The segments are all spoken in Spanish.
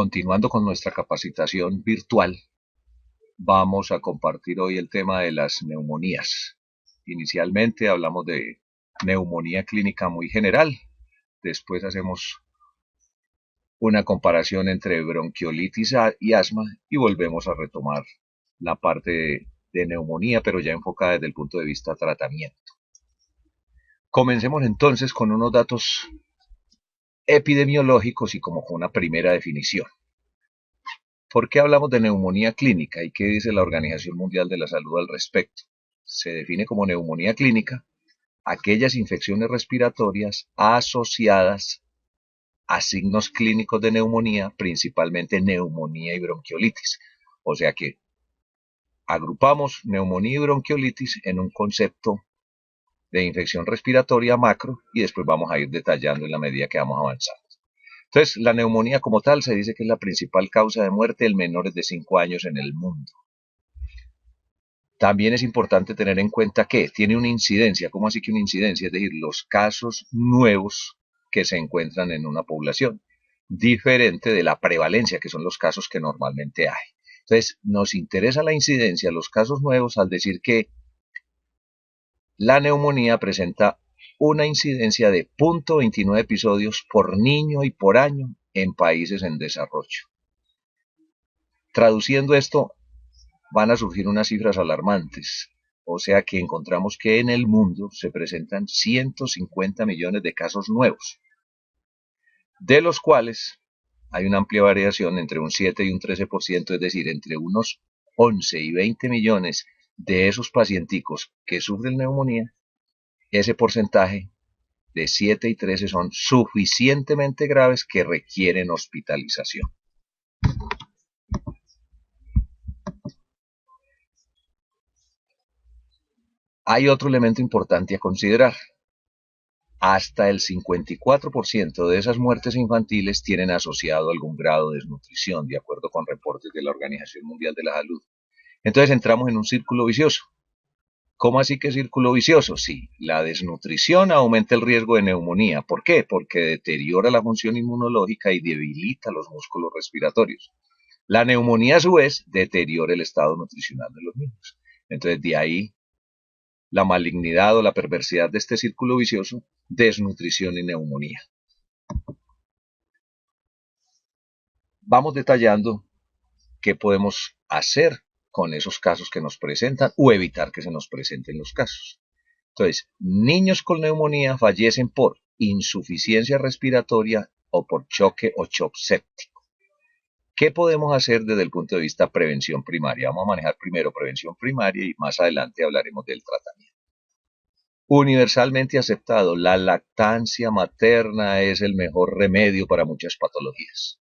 Continuando con nuestra capacitación virtual, vamos a compartir hoy el tema de las neumonías. Inicialmente hablamos de neumonía clínica muy general, después hacemos una comparación entre bronquiolitis y asma y volvemos a retomar la parte de neumonía, pero ya enfocada desde el punto de vista tratamiento. Comencemos entonces con unos datos epidemiológicos y como una primera definición. ¿Por qué hablamos de neumonía clínica y qué dice la Organización Mundial de la Salud al respecto? Se define como neumonía clínica aquellas infecciones respiratorias asociadas a signos clínicos de neumonía, principalmente neumonía y bronquiolitis. O sea que agrupamos neumonía y bronquiolitis en un concepto de infección respiratoria macro y después vamos a ir detallando en la medida que vamos avanzando. Entonces, la neumonía como tal se dice que es la principal causa de muerte en menores de 5 años en el mundo. También es importante tener en cuenta que tiene una incidencia. ¿Cómo así que una incidencia? Es decir, los casos nuevos que se encuentran en una población, diferente de la prevalencia, que son los casos que normalmente hay. Entonces, nos interesa la incidencia, los casos nuevos, al decir que la neumonía presenta una incidencia de 0.29 episodios por niño y por año en países en desarrollo. Traduciendo esto, van a surgir unas cifras alarmantes. O sea que encontramos que en el mundo se presentan 150 millones de casos nuevos, de los cuales hay una amplia variación entre un 7 y un 13%, es decir, entre unos 11 y 20 millones de esos pacienticos que sufren neumonía, ese porcentaje de 7 y 13 son suficientemente graves que requieren hospitalización. Hay otro elemento importante a considerar. Hasta el 54% de esas muertes infantiles tienen asociado algún grado de desnutrición, de acuerdo con reportes de la Organización Mundial de la Salud. Entonces entramos en un círculo vicioso. ¿Cómo así que círculo vicioso? Sí, la desnutrición aumenta el riesgo de neumonía. ¿Por qué? Porque deteriora la función inmunológica y debilita los músculos respiratorios. La neumonía, a su vez, deteriora el estado nutricional de los niños. Entonces, de ahí la malignidad o la perversidad de este círculo vicioso, desnutrición y neumonía. Vamos detallando qué podemos hacer con esos casos que nos presentan o evitar que se nos presenten los casos. Entonces, niños con neumonía fallecen por insuficiencia respiratoria o por choque o shock séptico. ¿Qué podemos hacer desde el punto de vista prevención primaria? Vamos a manejar primero prevención primaria y más adelante hablaremos del tratamiento. Universalmente aceptado, la lactancia materna es el mejor remedio para muchas patologías.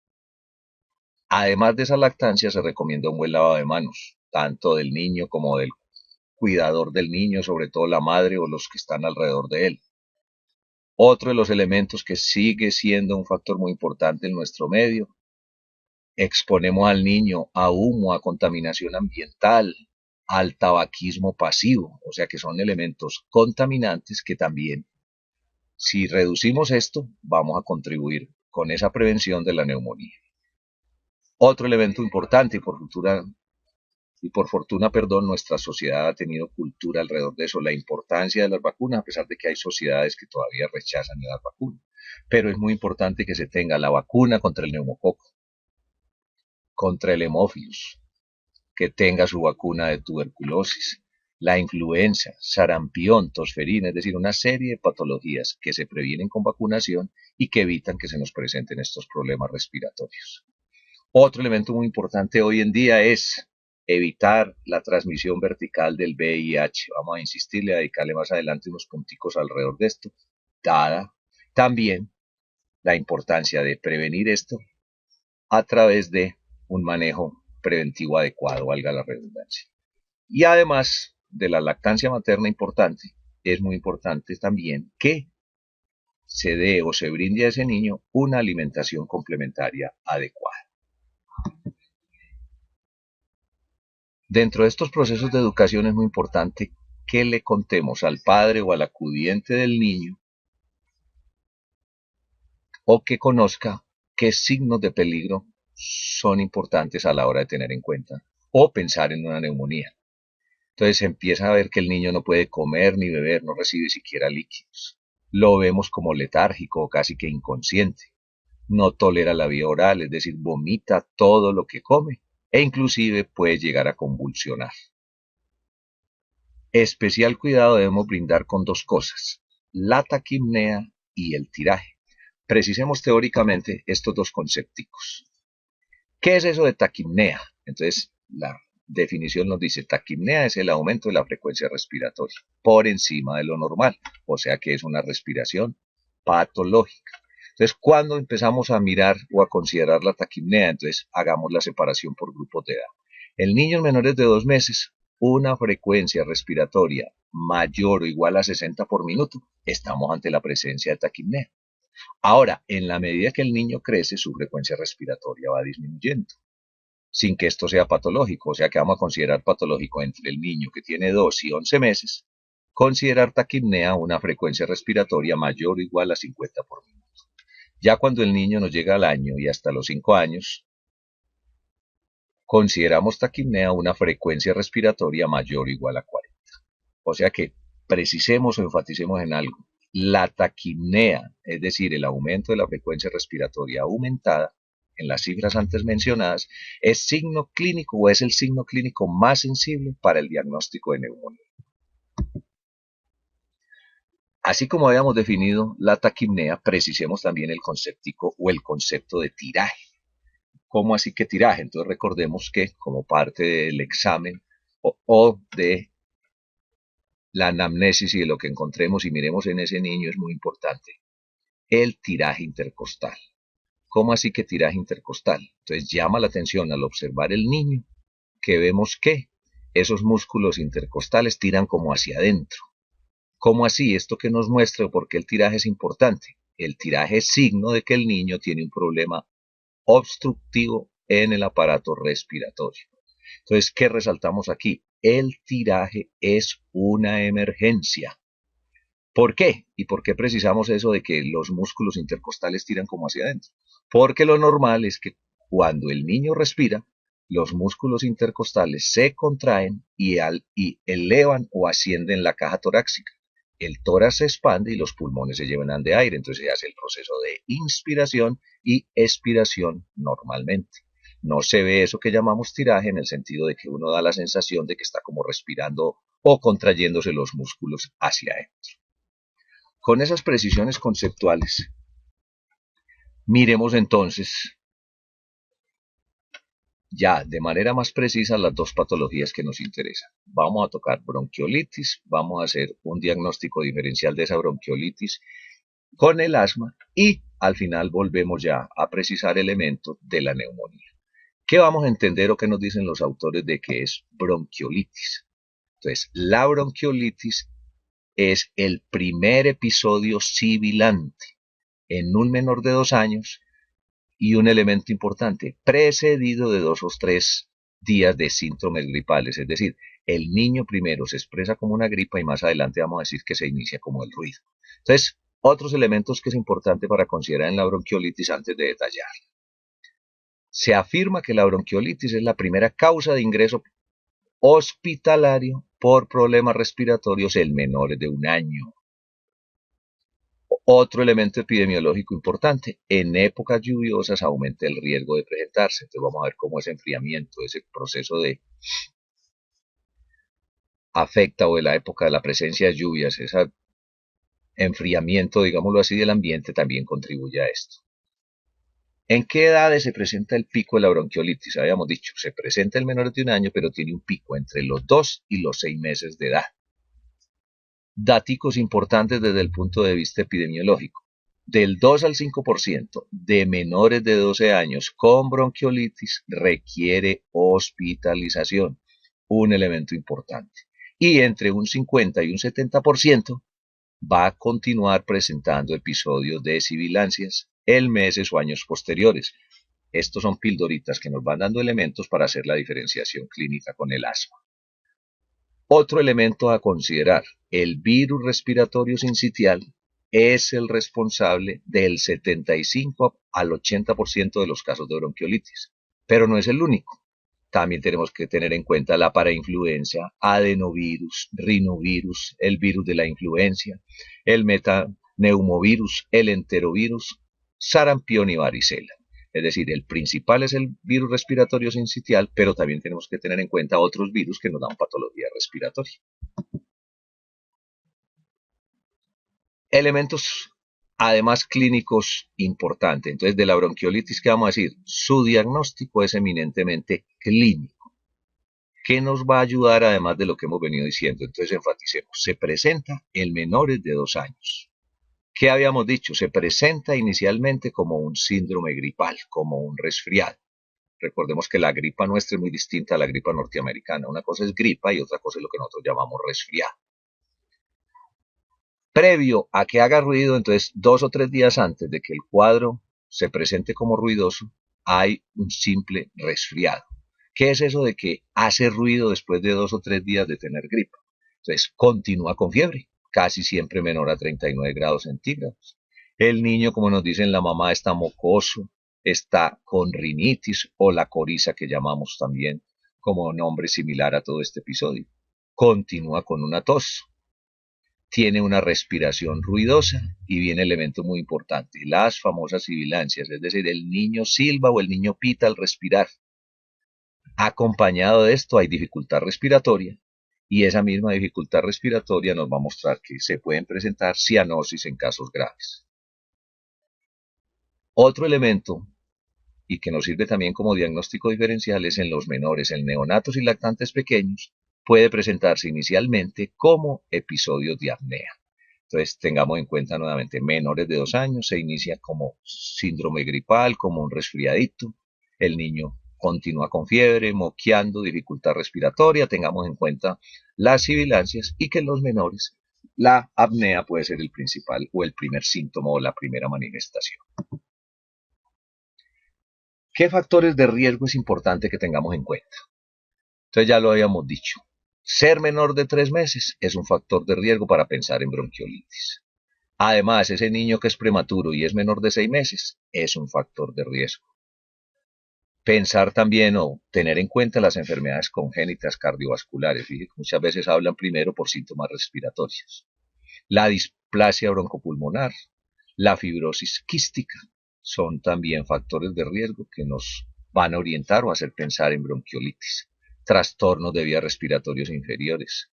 Además de esa lactancia, se recomienda un buen lavado de manos, tanto del niño como del cuidador del niño, sobre todo la madre o los que están alrededor de él. Otro de los elementos que sigue siendo un factor muy importante en nuestro medio, exponemos al niño a humo, a contaminación ambiental, al tabaquismo pasivo, o sea que son elementos contaminantes que también, si reducimos esto, vamos a contribuir con esa prevención de la neumonía. Otro elemento importante y por fortuna, nuestra sociedad ha tenido cultura alrededor de eso, la importancia de las vacunas, a pesar de que hay sociedades que todavía rechazan las vacunas. Pero es muy importante que se tenga la vacuna contra el neumococo, contra el hemófilus, que tenga su vacuna de tuberculosis, la influenza, sarampión, tosferina, es decir, una serie de patologías que se previenen con vacunación y que evitan que se nos presenten estos problemas respiratorios. Otro elemento muy importante hoy en día es evitar la transmisión vertical del VIH. Vamos a insistirle, a dedicarle más adelante unos punticos alrededor de esto, dada también la importancia de prevenir esto a través de un manejo preventivo adecuado, valga la redundancia. Y además de la lactancia materna importante, es muy importante también que se dé o se brinde a ese niño una alimentación complementaria adecuada. Dentro de estos procesos de educación es muy importante que le contemos al padre o al acudiente del niño o que conozca qué signos de peligro son importantes a la hora de tener en cuenta o pensar en una neumonía. Entonces empieza a ver que el niño no puede comer ni beber, no recibe siquiera líquidos. Lo vemos como letárgico o casi que inconsciente. No tolera la vía oral, es decir, vomita todo lo que come e inclusive puede llegar a convulsionar. Especial cuidado debemos brindar con dos cosas, la taquipnea y el tiraje. Precisemos teóricamente estos dos conceptos. ¿Qué es eso de taquipnea? Entonces, la definición nos dice, taquipnea es el aumento de la frecuencia respiratoria por encima de lo normal, o sea que es una respiración patológica. Entonces, cuando empezamos a mirar o a considerar la taquipnea, entonces hagamos la separación por grupos de edad. En niños menores de 2 meses, una frecuencia respiratoria mayor o igual a 60 por minuto, estamos ante la presencia de taquipnea. Ahora, en la medida que el niño crece, su frecuencia respiratoria va disminuyendo, sin que esto sea patológico, o sea que vamos a considerar patológico entre el niño que tiene 2 y 11 meses, considerar taquipnea una frecuencia respiratoria mayor o igual a 50 por minuto. Ya cuando el niño nos llega al año y hasta los 5 años, consideramos taquipnea una frecuencia respiratoria mayor o igual a 40. O sea que precisemos o enfaticemos en algo. La taquipnea, es decir, el aumento de la frecuencia respiratoria aumentada, en las cifras antes mencionadas, es signo clínico o es el signo clínico más sensible para el diagnóstico de neumonía. Así como habíamos definido la taquipnea, precisemos también el conceptico o el concepto de tiraje. ¿Cómo así que tiraje? Entonces recordemos que como parte del examen o de la anamnesis y de lo que encontremos y miremos en ese niño es muy importante. El tiraje intercostal. ¿Cómo así que tiraje intercostal? Entonces llama la atención al observar el niño que vemos que esos músculos intercostales tiran como hacia adentro. ¿Cómo así? Esto que nos muestra por qué el tiraje es importante. El tiraje es signo de que el niño tiene un problema obstructivo en el aparato respiratorio. Entonces, ¿qué resaltamos aquí? El tiraje es una emergencia. ¿Por qué? ¿Y por qué precisamos eso de que los músculos intercostales tiran como hacia adentro? Porque lo normal es que cuando el niño respira, los músculos intercostales se contraen y elevan o ascienden la caja torácica. El tórax se expande y los pulmones se llenan de aire, entonces se hace el proceso de inspiración y expiración normalmente. No se ve eso que llamamos tiraje en el sentido de que uno da la sensación de que está como respirando o contrayéndose los músculos hacia adentro. Con esas precisiones conceptuales, miremos entonces ya de manera más precisa las dos patologías que nos interesan. Vamos a tocar bronquiolitis, vamos a hacer un diagnóstico diferencial de esa bronquiolitis con el asma y al final volvemos ya a precisar elementos de la neumonía. ¿Qué vamos a entender o qué nos dicen los autores de qué es bronquiolitis? Entonces, la bronquiolitis es el primer episodio sibilante en un menor de 2 años y un elemento importante, precedido de 2 o 3 días de síntomas gripales, es decir, el niño primero se expresa como una gripa y más adelante vamos a decir que se inicia como el ruido. Entonces, otros elementos que es importante para considerar en la bronquiolitis antes de detallar. Se afirma que la bronquiolitis es la primera causa de ingreso hospitalario por problemas respiratorios en menores de 1 año. Otro elemento epidemiológico importante, en épocas lluviosas aumenta el riesgo de presentarse. Entonces vamos a ver cómo ese enfriamiento, ese proceso de afecta o de la época de la presencia de lluvias, ese enfriamiento, digámoslo así, del ambiente también contribuye a esto. ¿En qué edades se presenta el pico de la bronquiolitis? Habíamos dicho, se presenta en menores de 1 año, pero tiene un pico entre los 2 y los 6 meses de edad. Datos importantes desde el punto de vista epidemiológico. Del 2 al 5% de menores de 12 años con bronquiolitis requiere hospitalización, un elemento importante. Y entre un 50 y un 70% va a continuar presentando episodios de sibilancias en meses o años posteriores. Estos son pildoritas que nos van dando elementos para hacer la diferenciación clínica con el asma. Otro elemento a considerar, el virus respiratorio sincitial es el responsable del 75 al 80% de los casos de bronquiolitis, pero no es el único. También tenemos que tener en cuenta la parainfluencia, adenovirus, rinovirus, el virus de la influencia, el metaneumovirus, el enterovirus, sarampión y varicela. Es decir, el principal es el virus respiratorio sincitial, pero también tenemos que tener en cuenta otros virus que nos dan patología respiratoria. Elementos, además, clínicos importantes. Entonces, de la bronquiolitis, ¿qué vamos a decir? Su diagnóstico es eminentemente clínico. ¿Qué nos va a ayudar además de lo que hemos venido diciendo? Entonces, enfaticemos. Se presenta en menores de 2 años. ¿Qué habíamos dicho? Se presenta inicialmente como un síndrome gripal, como un resfriado. Recordemos que la gripa nuestra es muy distinta a la gripa norteamericana. Una cosa es gripa y otra cosa es lo que nosotros llamamos resfriado. Previo a que haga ruido, entonces 2 o 3 días antes de que el cuadro se presente como ruidoso, hay un simple resfriado. ¿Qué es eso de que hace ruido después de 2 o 3 días de tener gripa? Entonces continúa con fiebre, casi siempre menor a 39 grados centígrados. El niño, como nos dicen la mamá, está mocoso, está con rinitis o la coriza que llamamos también como nombre similar a todo este episodio. Continúa con una tos, tiene una respiración ruidosa y viene elemento muy importante, las famosas sibilancias, es decir, el niño silba o el niño pita al respirar. Acompañado de esto hay dificultad respiratoria y esa misma dificultad respiratoria nos va a mostrar que se pueden presentar cianosis en casos graves. Otro elemento y que nos sirve también como diagnóstico diferencial es en los menores, en neonatos y lactantes pequeños, puede presentarse inicialmente como episodios de apnea. Entonces tengamos en cuenta nuevamente, menores de 2 años se inicia como síndrome gripal, como un resfriadito, el niño continúa con fiebre, moqueando, dificultad respiratoria, tengamos en cuenta las sibilancias y que en los menores la apnea puede ser el principal o el primer síntoma o la primera manifestación. ¿Qué factores de riesgo es importante que tengamos en cuenta? Entonces ya lo habíamos dicho. Ser menor de 3 meses es un factor de riesgo para pensar en bronquiolitis. Además, ese niño que es prematuro y es menor de 6 meses es un factor de riesgo. Pensar también o tener en cuenta las enfermedades congénitas cardiovasculares. Fíjense, muchas veces hablan primero por síntomas respiratorios. La displasia broncopulmonar, la fibrosis quística, son también factores de riesgo que nos van a orientar o hacer pensar en bronquiolitis. Trastornos de vías respiratorias inferiores.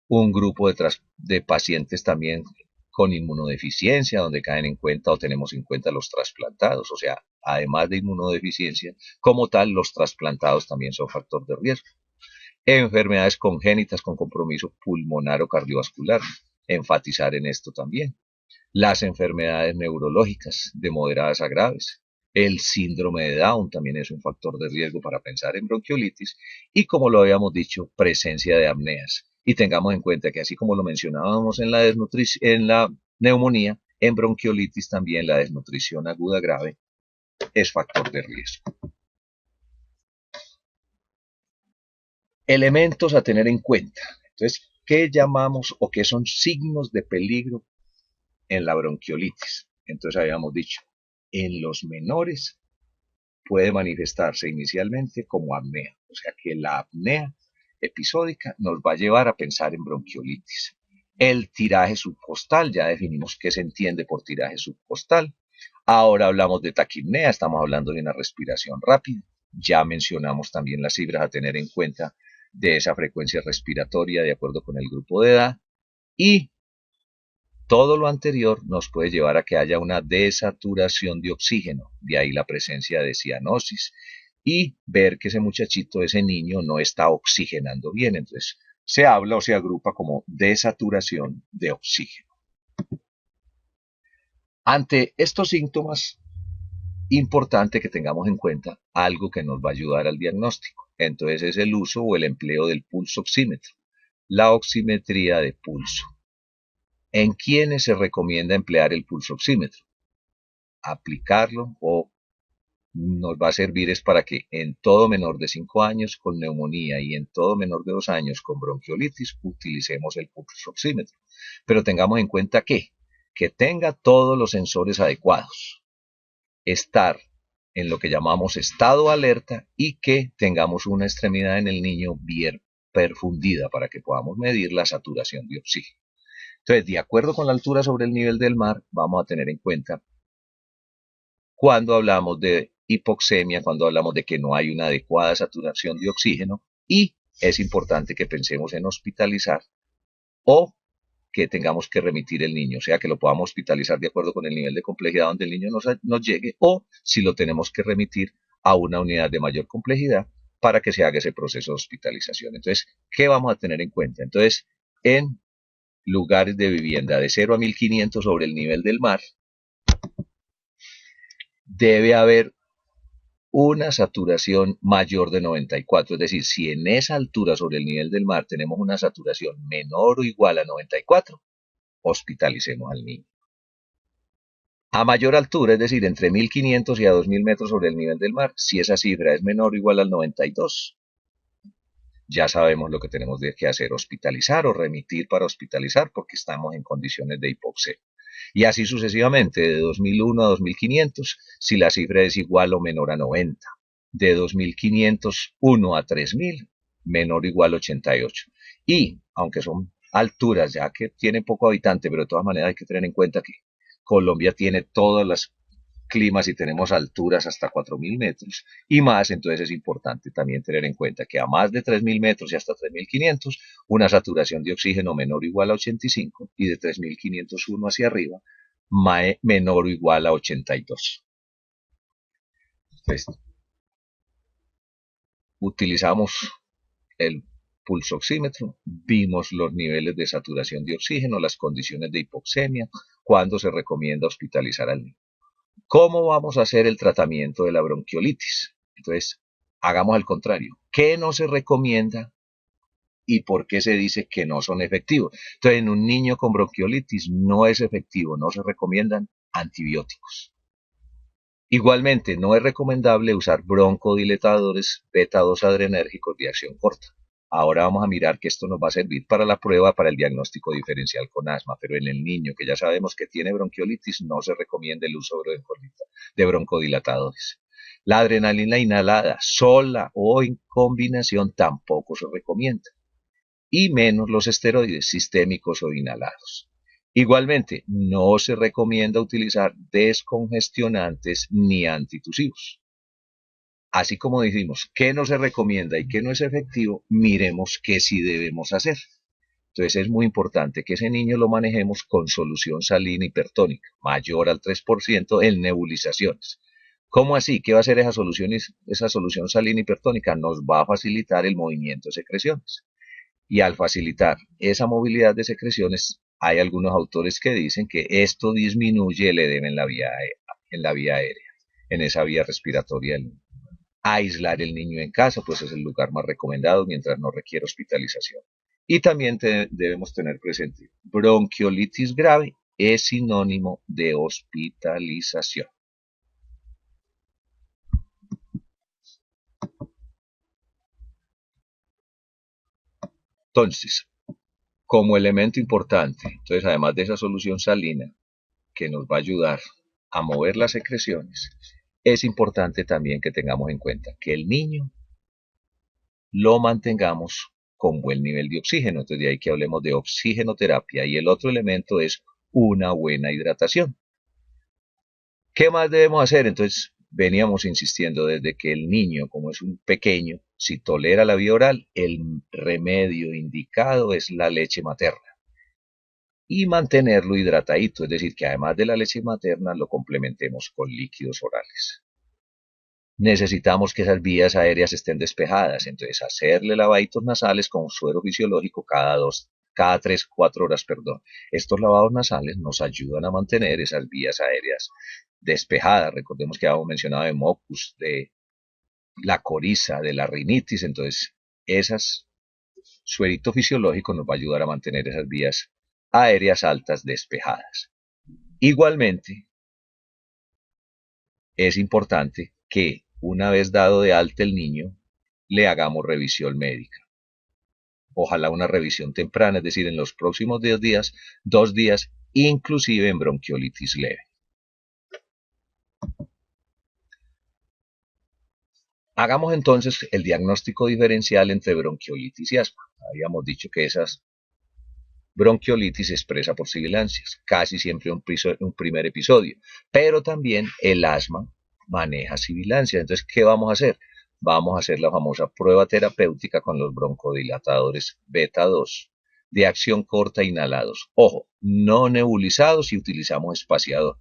Un grupo de pacientes también con inmunodeficiencia, donde caen en cuenta o tenemos en cuenta los trasplantados. O sea, además de inmunodeficiencia, como tal, los trasplantados también son factor de riesgo. Enfermedades congénitas con compromiso pulmonar o cardiovascular. Enfatizar en esto también. Las enfermedades neurológicas de moderadas a graves. El síndrome de Down también es un factor de riesgo para pensar en bronquiolitis. Y como lo habíamos dicho, presencia de apneas. Y tengamos en cuenta que así como lo mencionábamos en la neumonía, en bronquiolitis también la desnutrición aguda grave es factor de riesgo. Elementos a tener en cuenta. Entonces, ¿qué llamamos o qué son signos de peligro en la bronquiolitis? Entonces habíamos dicho, en los menores puede manifestarse inicialmente como apnea, o sea que la apnea episódica nos va a llevar a pensar en bronquiolitis. El tiraje subcostal, ya definimos qué se entiende por tiraje subcostal. Ahora hablamos de taquipnea, estamos hablando de una respiración rápida. Ya mencionamos también las cifras a tener en cuenta de esa frecuencia respiratoria de acuerdo con el grupo de edad. Y todo lo anterior nos puede llevar a que haya una desaturación de oxígeno, de ahí la presencia de cianosis y ver que ese muchachito, ese niño no está oxigenando bien. Entonces se habla o se agrupa como desaturación de oxígeno. Ante estos síntomas, importante que tengamos en cuenta algo que nos va a ayudar al diagnóstico. Entonces es el uso o el empleo del pulso oxímetro, la oximetría de pulso. ¿En quiénes se recomienda emplear el pulso oxímetro? Aplicarlo o nos va a servir es para que en todo menor de 5 años con neumonía y en todo menor de 2 años con bronquiolitis utilicemos el pulso oxímetro. Pero tengamos en cuenta que que tenga todos los sensores adecuados, estar en lo que llamamos estado alerta y que tengamos una extremidad en el niño bien perfundida para que podamos medir la saturación de oxígeno. Entonces, de acuerdo con la altura sobre el nivel del mar, vamos a tener en cuenta cuando hablamos de hipoxemia, cuando hablamos de que no hay una adecuada saturación de oxígeno, y es importante que pensemos en hospitalizar o que tengamos que remitir el niño, o sea, que lo podamos hospitalizar de acuerdo con el nivel de complejidad donde el niño nos llegue, o si lo tenemos que remitir a una unidad de mayor complejidad para que se haga ese proceso de hospitalización. Entonces, ¿qué vamos a tener en cuenta? Entonces, en lugares de vivienda de 0 a 1500 sobre el nivel del mar, debe haber una saturación mayor de 94, es decir, si en esa altura sobre el nivel del mar tenemos una saturación menor o igual a 94, hospitalicemos al niño. A mayor altura, es decir, entre 1500 y a 2000 metros sobre el nivel del mar, si esa cifra es menor o igual al 92, ya sabemos lo que tenemos que hacer, hospitalizar o remitir para hospitalizar porque estamos en condiciones de hipoxemia. Y así sucesivamente, de 2001 a 2500, si la cifra es igual o menor a 90. De 2501 a 3000, menor o igual a 88. Y, aunque son alturas ya que tiene poco habitante, pero de todas maneras hay que tener en cuenta que Colombia tiene todas las climas y tenemos alturas hasta 4000 metros y más, entonces es importante también tener en cuenta que a más de 3000 metros y hasta 3500, una saturación de oxígeno menor o igual a 85 y de 3501 hacia arriba, menor o igual a 82. Entonces, utilizamos el pulsoxímetro, vimos los niveles de saturación de oxígeno, las condiciones de hipoxemia, cuándo se recomienda hospitalizar al niño. ¿Cómo vamos a hacer el tratamiento de la bronquiolitis? Entonces, hagamos al contrario. ¿Qué no se recomienda y por qué se dice que no son efectivos? Entonces, en un niño con bronquiolitis no es efectivo, no se recomiendan antibióticos. Igualmente, no es recomendable usar broncodilatadores beta-2 adrenérgicos de acción corta. Ahora vamos a mirar que esto nos va a servir para la prueba para el diagnóstico diferencial con asma, pero en el niño que ya sabemos que tiene bronquiolitis no se recomienda el uso de broncodilatadores. La adrenalina inhalada sola o en combinación tampoco se recomienda, y menos los esteroides sistémicos o inhalados. Igualmente, no se recomienda utilizar descongestionantes ni antitusivos. Así como dijimos, qué no se recomienda y qué no es efectivo, miremos qué sí debemos hacer. Entonces es muy importante que ese niño lo manejemos con solución salina hipertónica, mayor al 3% en nebulizaciones. ¿Cómo así? ¿Qué va a hacer esa solución salina hipertónica? Nos va a facilitar el movimiento de secreciones. Y al facilitar esa movilidad de secreciones, hay algunos autores que dicen que esto disminuye el edema en la vía aérea, en esa vía respiratoria del niño. Aislar el niño en casa, pues es el lugar más recomendado mientras no requiere hospitalización. Y también debemos tener presente, bronquiolitis grave es sinónimo de hospitalización. Entonces, como elemento importante, entonces además de esa solución salina que nos va a ayudar a mover las secreciones, es importante también que tengamos en cuenta que el niño lo mantengamos con buen nivel de oxígeno. Entonces de ahí que hablemos de oxigenoterapia, y el otro elemento es una buena hidratación. ¿Qué más debemos hacer? Entonces veníamos insistiendo desde que el niño, como es un pequeño, si tolera la vía oral, el remedio indicado es la leche materna. Y mantenerlo hidratadito, es decir, que además de la leche materna lo complementemos con líquidos orales. Necesitamos que esas vías aéreas estén despejadas, entonces hacerle lavaditos nasales con suero fisiológico cada 3, 4 horas, perdón. Estos lavados nasales nos ayudan a mantener esas vías aéreas despejadas. Recordemos que habíamos mencionado de mocus, de la coriza, de la rinitis, entonces esas suerito fisiológico nos va a ayudar a mantener esas vías aéreas altas despejadas. Igualmente, es importante que una vez dado de alta el niño, le hagamos revisión médica. Ojalá una revisión temprana, es decir, en los próximos 2 días inclusive en bronquiolitis leve. Hagamos entonces el diagnóstico diferencial entre bronquiolitis y asma. Habíamos dicho que esas bronquiolitis se expresa por sibilancias, casi siempre un primer episodio, pero también el asma maneja sibilancias. Entonces, ¿qué vamos a hacer? Vamos a hacer la famosa prueba terapéutica con los broncodilatadores beta 2 de acción corta inhalados. Ojo, no nebulizados y utilizamos espaciador.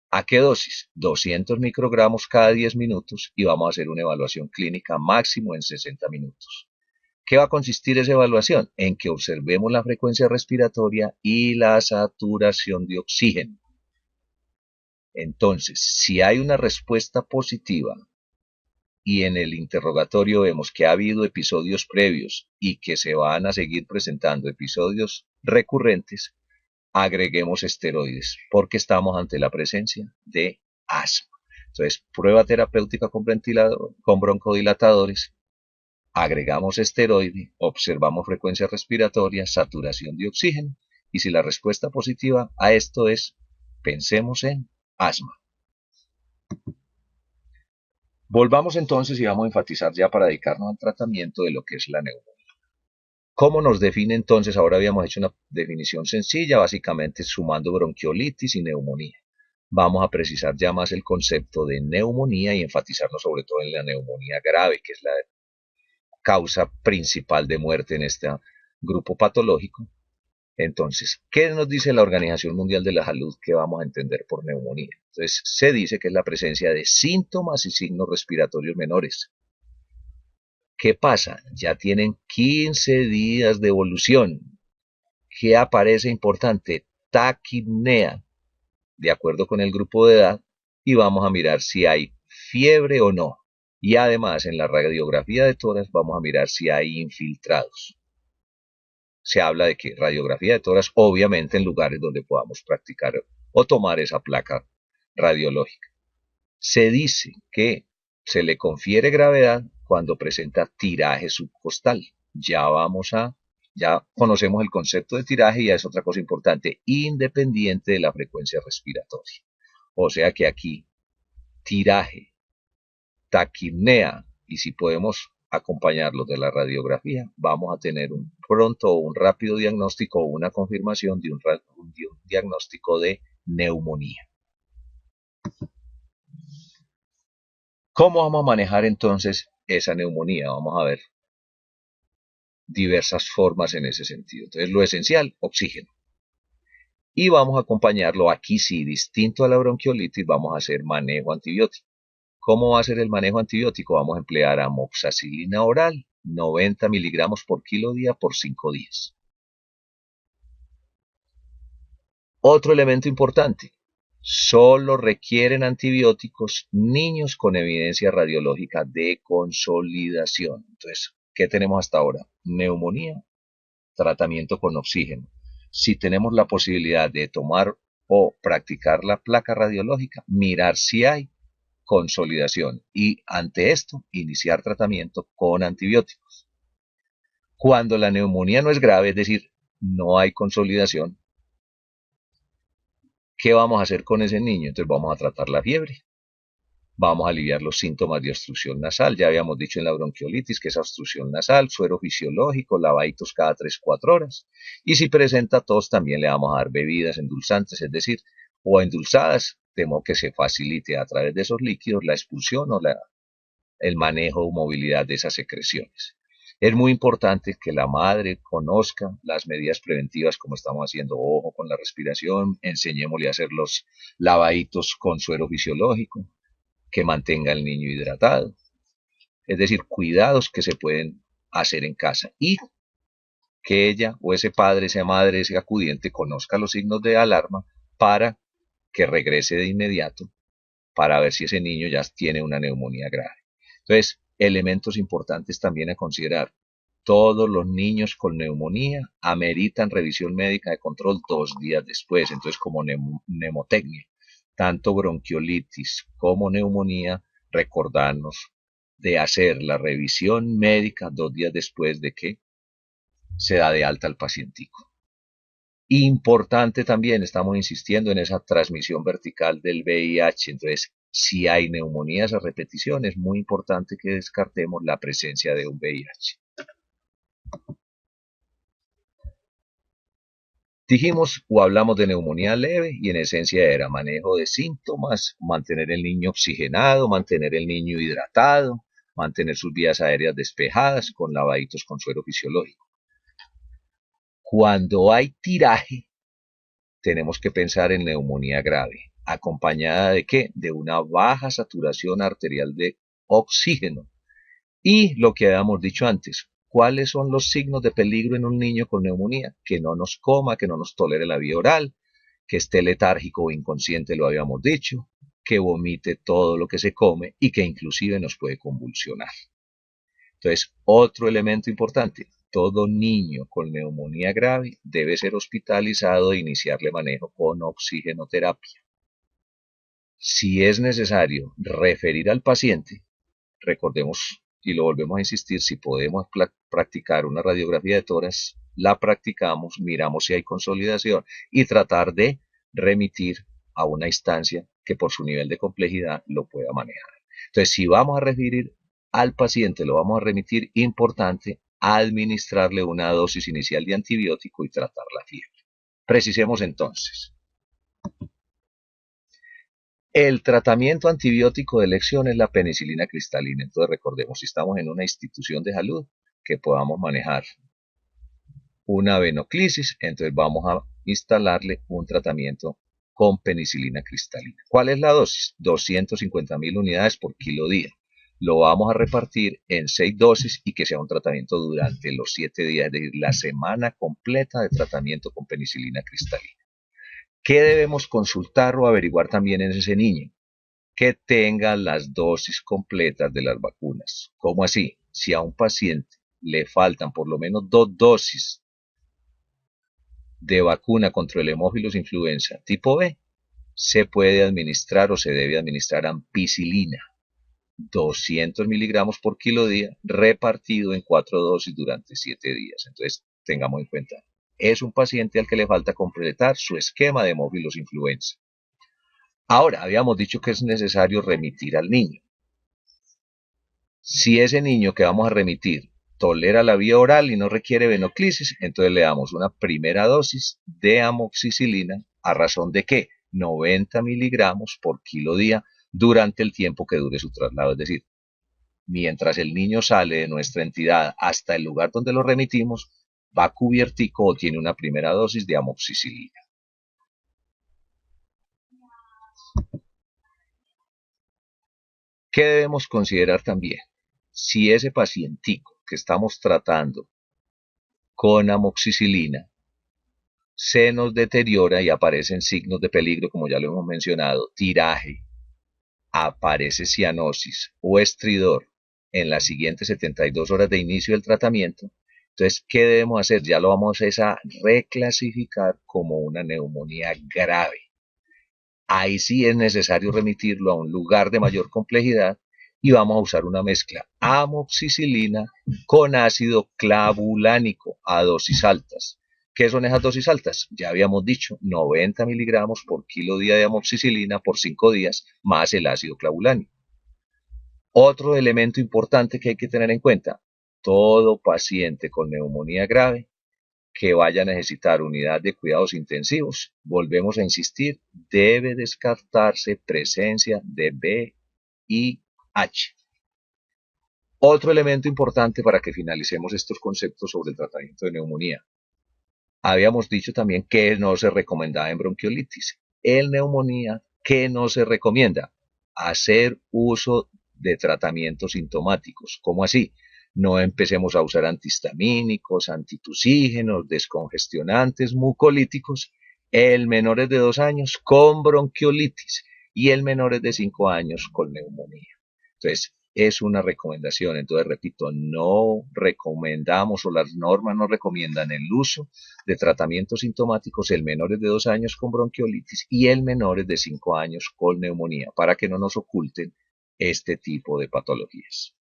¿A qué dosis? 200 microgramos cada 10 minutos y vamos a hacer una evaluación clínica máximo en 60 minutos. ¿Qué va a consistir esa evaluación? En que observemos la frecuencia respiratoria y la saturación de oxígeno. Entonces, si hay una respuesta positiva y en el interrogatorio vemos que ha habido episodios previos y que se van a seguir presentando episodios recurrentes, agreguemos esteroides porque estamos ante la presencia de asma. Entonces, prueba terapéutica con broncodilatadores, agregamos esteroide, observamos frecuencia respiratoria, saturación de oxígeno, y si la respuesta positiva a esto es, pensemos en asma. Volvamos entonces y vamos a enfatizar ya para dedicarnos al tratamiento de lo que es la neumonía. ¿Cómo nos define entonces? Ahora habíamos hecho una definición sencilla, básicamente sumando bronquiolitis y neumonía. Vamos a precisar ya más el concepto de neumonía y enfatizarnos sobre todo en la neumonía grave, que es la causa principal de muerte en este grupo patológico. Entonces, ¿qué nos dice la Organización Mundial de la Salud que vamos a entender por neumonía? Entonces, se dice que es la presencia de síntomas y signos respiratorios menores. ¿Qué pasa? Ya tienen 15 días de evolución. ¿Qué aparece importante? Taquipnea, de acuerdo con el grupo de edad, y vamos a mirar si hay fiebre o no. Y además, en la radiografía de tórax vamos a mirar si hay infiltrados. Se habla de que radiografía de tórax, obviamente en lugares donde podamos practicar o tomar esa placa radiológica. Se dice que se le confiere gravedad cuando presenta tiraje subcostal. Ya conocemos el concepto de tiraje y ya es otra cosa importante, independiente de la frecuencia respiratoria. O sea que aquí, tiraje, taquipnea, y si podemos acompañarlo de la radiografía, vamos a tener un pronto o un rápido diagnóstico o una confirmación de un diagnóstico de neumonía. ¿Cómo vamos a manejar entonces esa neumonía? Vamos a ver diversas formas en ese sentido. Entonces, lo esencial, oxígeno. Y vamos a acompañarlo aquí, sí, distinto a la bronquiolitis, vamos a hacer manejo antibiótico. ¿Cómo va a ser el manejo antibiótico? Vamos a emplear amoxicilina oral, 90 miligramos por kilo día por 5 días. Otro elemento importante, solo requieren antibióticos niños con evidencia radiológica de consolidación. Entonces, ¿qué tenemos hasta ahora? Neumonía, tratamiento con oxígeno. Si tenemos la posibilidad de tomar o practicar la placa radiológica, mirar si hay consolidación y ante esto iniciar tratamiento con antibióticos. Cuando la neumonía no es grave, es decir, no hay consolidación, ¿qué vamos a hacer con ese niño? Entonces vamos a tratar la fiebre, vamos a aliviar los síntomas de obstrucción nasal. Ya habíamos dicho en la bronquiolitis que es obstrucción nasal, suero fisiológico, lavaditos cada 3-4 horas. Y si presenta tos, también le vamos a dar bebidas endulzantes, es decir, o endulzadas, de modo que se facilite a través de esos líquidos la expulsión o el manejo o movilidad de esas secreciones. Es muy importante que la madre conozca las medidas preventivas como estamos haciendo, ojo con la respiración, enseñémosle a hacer los lavaditos con suero fisiológico, que mantenga al niño hidratado. Es decir, cuidados que se pueden hacer en casa y que ella o ese padre, esa madre, ese acudiente conozca los signos de alarma para que regrese de inmediato para ver si ese niño ya tiene una neumonía grave. Entonces, elementos importantes también a considerar. Todos los niños con neumonía ameritan revisión médica de control 2 días después. Entonces, como mnemotecnia, tanto bronquiolitis como neumonía, recordarnos de hacer la revisión médica 2 días después de que se da de alta al pacientico. Importante también, estamos insistiendo en esa transmisión vertical del VIH. Entonces, si hay neumonías a repetición, es muy importante que descartemos la presencia de un VIH. Dijimos o hablamos de neumonía leve y en esencia era manejo de síntomas, mantener el niño oxigenado, mantener el niño hidratado, mantener sus vías aéreas despejadas con lavaditos con suero fisiológico. Cuando hay tiraje, tenemos que pensar en neumonía grave, acompañada de ¿qué? De una baja saturación arterial de oxígeno. Y lo que habíamos dicho antes, ¿cuáles son los signos de peligro en un niño con neumonía? Que no nos coma, que no nos tolere la vía oral, que esté letárgico o inconsciente, lo habíamos dicho, que vomite todo lo que se come y que inclusive nos puede convulsionar. Entonces, otro elemento importante, todo niño con neumonía grave debe ser hospitalizado e iniciarle manejo con oxigenoterapia. Si es necesario referir al paciente, recordemos y lo volvemos a insistir, si podemos practicar una radiografía de tórax, la practicamos, miramos si hay consolidación y tratar de remitir a una instancia que por su nivel de complejidad lo pueda manejar. Entonces, si vamos a referir al paciente, lo vamos a remitir, importante, administrarle una dosis inicial de antibiótico y tratar la fiebre. Precisemos entonces. El tratamiento antibiótico de elección es la penicilina cristalina. Entonces recordemos, si estamos en una institución de salud, que podamos manejar una venoclisis, entonces vamos a instalarle un tratamiento con penicilina cristalina. ¿Cuál es la dosis? 250.000 unidades por kilo día. Lo vamos a repartir en 6 dosis y que sea un tratamiento durante los 7 días, de la semana completa de tratamiento con penicilina cristalina. ¿Qué debemos consultar o averiguar también en ese niño? Que tenga las dosis completas de las vacunas. ¿Cómo así? Si a un paciente le faltan por lo menos 2 dosis de vacuna contra el hemófilos influenza tipo B, se puede administrar o se debe administrar ampicilina, 200 miligramos por kilo día, repartido en 4 dosis durante 7 días. Entonces, tengamos en cuenta, es un paciente al que le falta completar su esquema de hemófilos influenza. Ahora, habíamos dicho que es necesario remitir al niño. Si ese niño que vamos a remitir tolera la vía oral y no requiere venoclisis, entonces le damos una primera dosis de amoxicilina a razón de ¿qué? 90 miligramos por kilo día durante el tiempo que dure su traslado. Es decir, mientras el niño sale de nuestra entidad hasta el lugar donde lo remitimos, va cubiertico o tiene una primera dosis de amoxicilina. ¿Qué debemos considerar también? Si ese pacientico que estamos tratando con amoxicilina se nos deteriora y aparecen signos de peligro, como ya lo hemos mencionado, tiraje, aparece cianosis o estridor en las siguientes 72 horas de inicio del tratamiento, entonces, ¿qué debemos hacer? Ya lo vamos a reclasificar como una neumonía grave. Ahí sí es necesario remitirlo a un lugar de mayor complejidad y vamos a usar una mezcla amoxicilina con ácido clavulánico a dosis altas. ¿Qué son esas dosis altas? Ya habíamos dicho, 90 miligramos por kilo día de amoxicilina por 5 días más el ácido clavulánico. Otro elemento importante que hay que tener en cuenta, todo paciente con neumonía grave que vaya a necesitar unidad de cuidados intensivos, volvemos a insistir, debe descartarse presencia de VIH. Otro elemento importante para que finalicemos estos conceptos sobre el tratamiento de neumonía. Habíamos dicho también que no se recomendaba en bronquiolitis. En neumonía, ¿qué no se recomienda? Hacer uso de tratamientos sintomáticos. ¿Cómo así? No empecemos a usar antihistamínicos, antitusígenos, descongestionantes, mucolíticos, el menores de 2 años con bronquiolitis y el menores de 5 años con neumonía. Entonces, es una recomendación. Entonces, repito, no recomendamos o las normas no recomiendan el uso de tratamientos sintomáticos en menores de 2 años con bronquiolitis y en menores de 5 años con neumonía, para que no nos oculten este tipo de patologías.